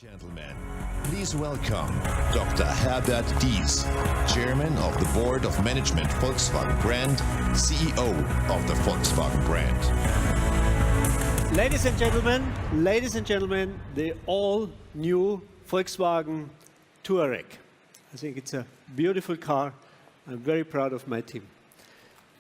Gentlemen, please welcome Dr. Herbert Dies, Chairman of the Board of Management Volkswagen brand, CEO of the Volkswagen brand. Ladies and gentlemen, the all-new Volkswagen Touareg. I think it's a beautiful car. I'm very proud of my team.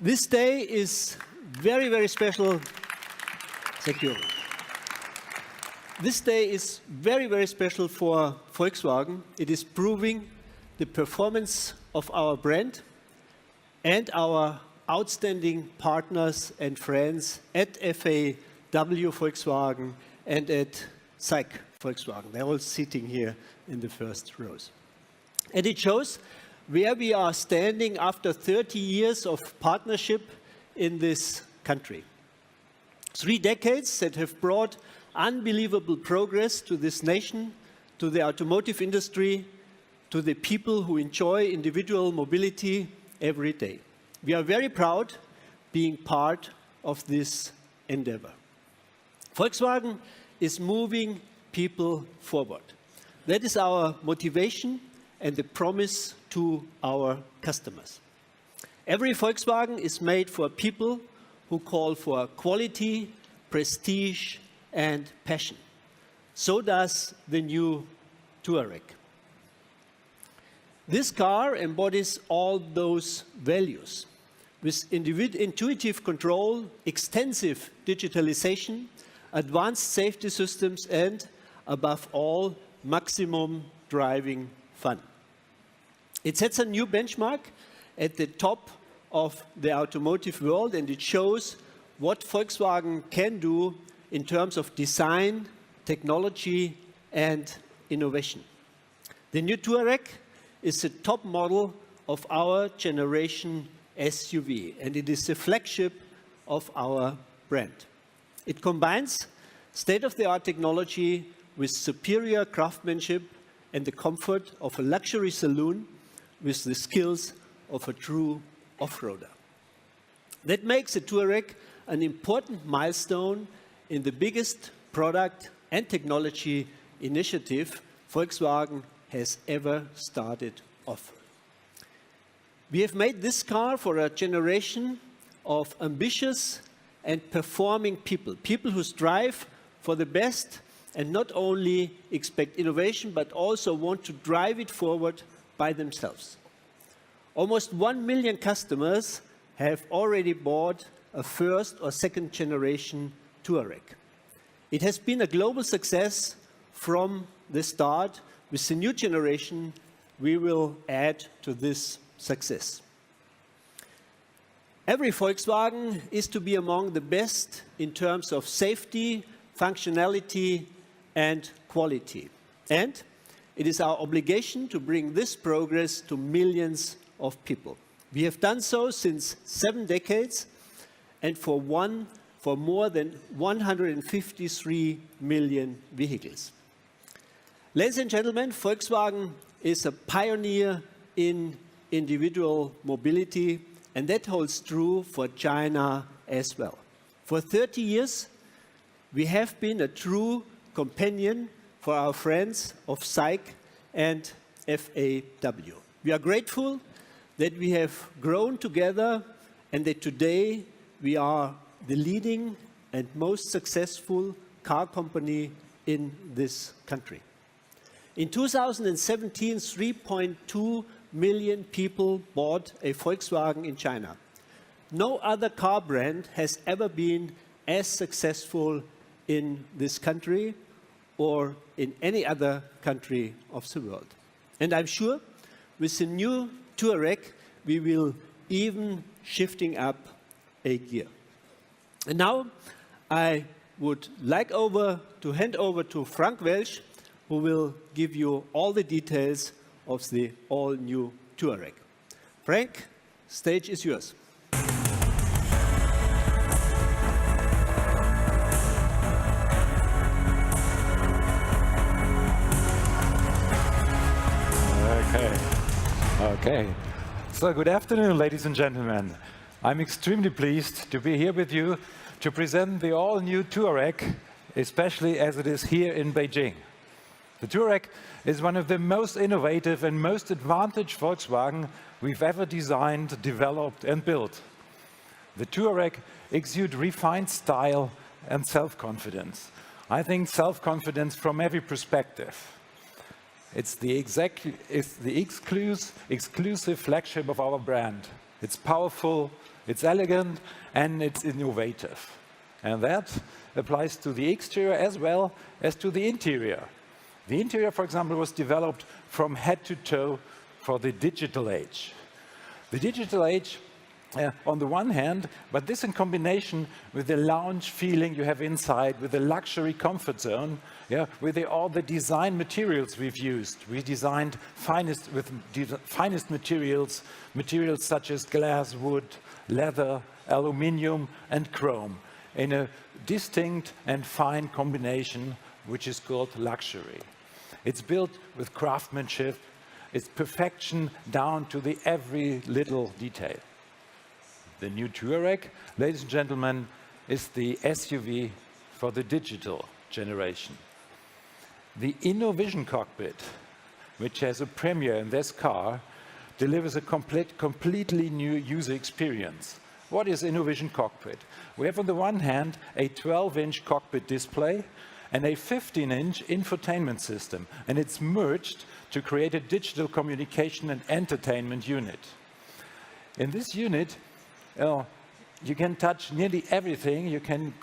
This day is very, very special. Thank you. This day is very, very special for Volkswagen. It is proving the performance of our brand and our outstanding partners and friends at FAW Volkswagen and at SAIC Volkswagen. They're all sitting here in the first rows. And it shows where we are standing after 30 years of partnership in this country. 3 decades that have brought unbelievable progress to this nation, to the automotive industry, to the people who enjoy individual mobility every day. We are very proud being part of this endeavor. Volkswagen is moving people forward. That is our motivation and the promise to our customers. Every Volkswagen is made for people who call for quality, prestige, and passion. So does the new Touareg. This car embodies all those values with intuitive control, extensive digitalization, advanced safety systems, and above all, maximum driving fun. It sets a new benchmark at the top of the automotive world, and it shows what Volkswagen can do in terms of design, technology, and innovation. The new Touareg is the top model of our generation SUV, and it is the flagship of our brand. It combines state-of-the-art technology with superior craftsmanship and the comfort of a luxury saloon with the skills of a true off-roader. That makes the Touareg an important milestone in the biggest product and technology initiative Volkswagen has ever started off. We have made this car for a generation of ambitious and performing people, people who strive for the best and not only expect innovation, but also want to drive it forward by themselves. Almost 1 million customers have already bought a first or second generation Touareg. It has been a global success from the start. With the new generation, we will add to this success. Every Volkswagen is to be among the best in terms of safety, functionality, and quality. And it is our obligation to bring this progress to millions of people. We have done so since 7 decades and for more than 153 million vehicles. Ladies and gentlemen, Volkswagen is a pioneer in individual mobility, and that holds true for China as well. For 30 years, we have been a true companion for our friends of SAIC and FAW. We are grateful that we have grown together and that today we are the leading and most successful car company in this country. In 2017, 3.2 million people bought a Volkswagen in China. No other car brand has ever been as successful in this country or in any other country of the world. And I'm sure with the new Touareg, we will even shifting up a gear. And now I would like to hand over to Frank Welsch, who will give you all the details of the all-new Touareg. Frank, stage is yours. Okay. So good afternoon, ladies and gentlemen. I'm extremely pleased to be here with you to present the all-new Touareg, especially as it is here in Beijing. The Touareg is one of the most innovative and most advantaged Volkswagen we've ever designed, developed and built. The Touareg exudes refined style and self-confidence. I think self-confidence from every perspective. It's the exclusive flagship of our brand. It's powerful, it's elegant, and it's innovative. And that applies to the exterior as well as to the interior. The interior, for example, was developed from head to toe for the digital age. The digital age, on the one hand, but this in combination with the lounge feeling you have inside, with the luxury comfort zone, with all the design materials we've used. We designed finest materials, materials such as glass, wood, leather, aluminium, and chrome, in a distinct and fine combination, which is called luxury. It's built with craftsmanship. It's perfection down to the every little detail. The new Touareg, ladies and gentlemen, is the SUV for the digital generation. The InnoVision cockpit, which has a premiere in this car, delivers a completely new user experience. What is InnoVision cockpit? We have on the one hand a 12-inch cockpit display and a 15-inch infotainment system, and it's merged to create a digital communication and entertainment unit. In this unit, you can touch nearly everything. You can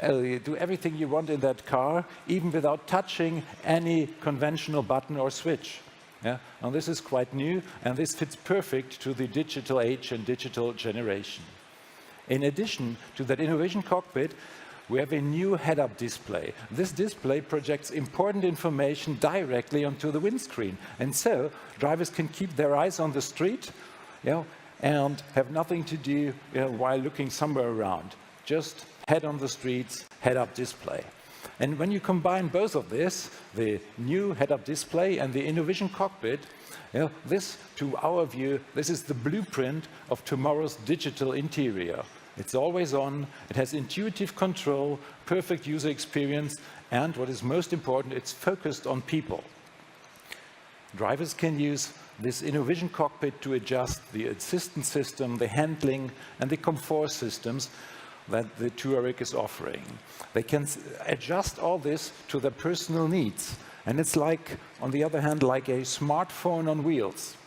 do everything you want in that car, even without touching any conventional button or switch. And this is quite new, and this fits perfect to the digital age and digital generation. In addition to that InnoVision cockpit, we have a new head-up display. This display projects important information directly onto the windscreen, and so drivers can keep their eyes on the street, and have nothing to do while looking somewhere around. Just head on the streets, head-up display. And when you combine both of this, the new head-up display and the InnoVision cockpit, this, to our view, this is the blueprint of tomorrow's digital interior. It's always on, it has intuitive control, perfect user experience, and what is most important, it's focused on people. Drivers can use this InnoVision cockpit to adjust the assistance system, the handling, and the comfort systems that the Touareg is offering. They can adjust all this to their personal needs. And it's like, on the other hand, like a smartphone on wheels.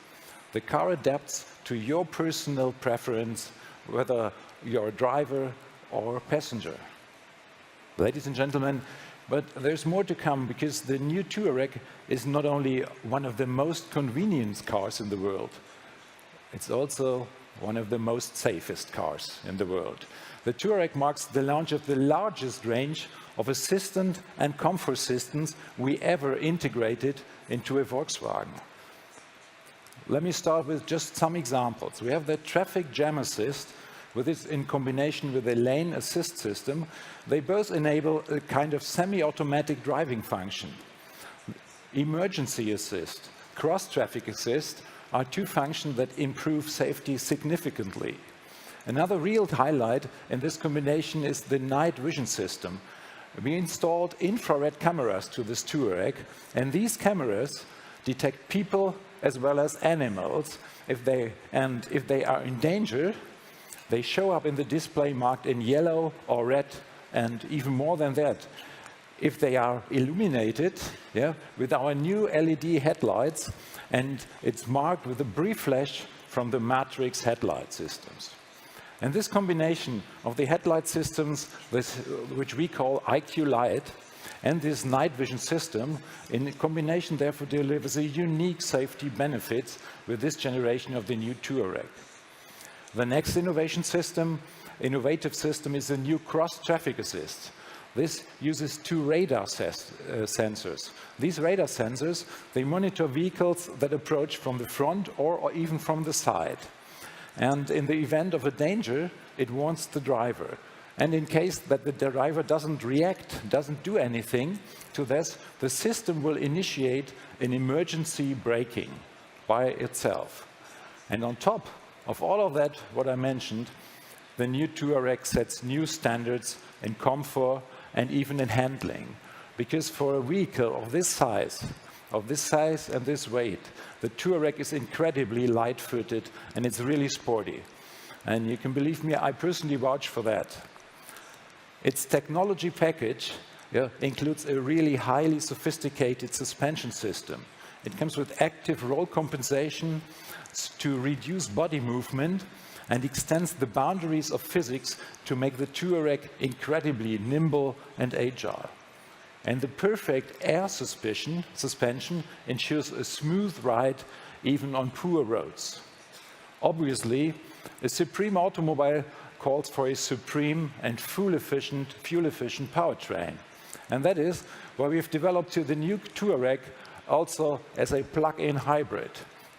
The car adapts to your personal preference, whether you're a driver or a passenger. Ladies and gentlemen, but there's more to come, because the new Touareg is not only one of the most convenient cars in the world, it's also one of the most safest cars in the world. The Touareg marks the launch of the largest range of assistant and comfort systems we ever integrated into a Volkswagen. Let me start with just some examples. We have the traffic jam assist, with this in combination with a lane assist system. They both enable a kind of semi-automatic driving function. Emergency assist, cross-traffic assist are two functions that improve safety significantly. Another real highlight in this combination is the night vision system. We installed infrared cameras to this Touareg, and these cameras detect people as well as animals. If they are in danger, they show up in the display marked in yellow or red, and even more than that, if they are illuminated with our new LED headlights, and it's marked with a brief flash from the Matrix headlight systems. And this combination of the headlight systems, which we call IQ Light, and this night vision system, in combination therefore delivers a unique safety benefits with this generation of the new Touareg. The next innovative system is the new cross-traffic assist. This uses two radar sensors. These radar sensors, they monitor vehicles that approach from the front or even from the side. And in the event of a danger, it warns the driver. And in case that the driver doesn't react, doesn't do anything to this, the system will initiate an emergency braking by itself. And on top of all of that, what I mentioned, the new Touareg sets new standards in comfort and even in handling. because for a vehicle of this size and this weight, the Touareg is incredibly light-footed and it's really sporty. And you can believe me, I personally vouch for that. Its technology package includes a really highly sophisticated suspension system. It comes with active roll compensation to reduce body movement and extends the boundaries of physics to make the Touareg incredibly nimble and agile. And the perfect air suspension ensures a smooth ride even on poor roads. Obviously, a supreme automobile calls for a supreme and fuel-efficient powertrain. And that is why we've developed the new Touareg also as a plug-in hybrid.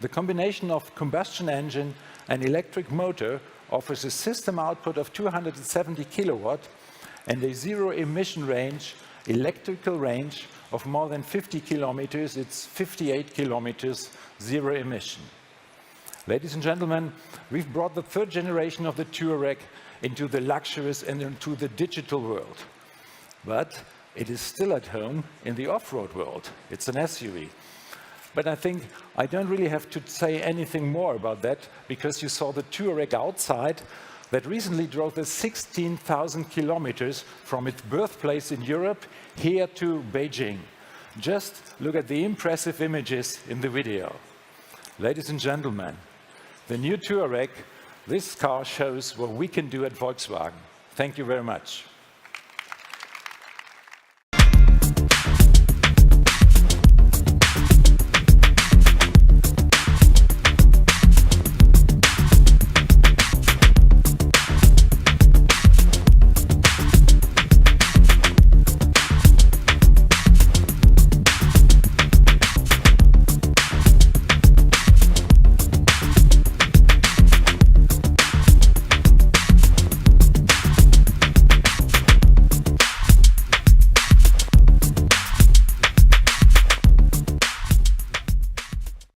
The combination of combustion engine and electric motor offers a system output of 270 kilowatt and a zero-emission range, electrical range of more than 50 kilometers. It's 58 kilometers, zero emission. Ladies and gentlemen, we've brought the third generation of the Touareg into the luxurious and into the digital world. But it is still at home in the off-road world. It's an SUV. But I think I don't really have to say anything more about that, because you saw the Touareg outside that recently drove the 16,000 kilometers from its birthplace in Europe here to Beijing. Just look at the impressive images in the video. Ladies and gentlemen, the new Touareg, this car shows what we can do at Volkswagen. Thank you very much.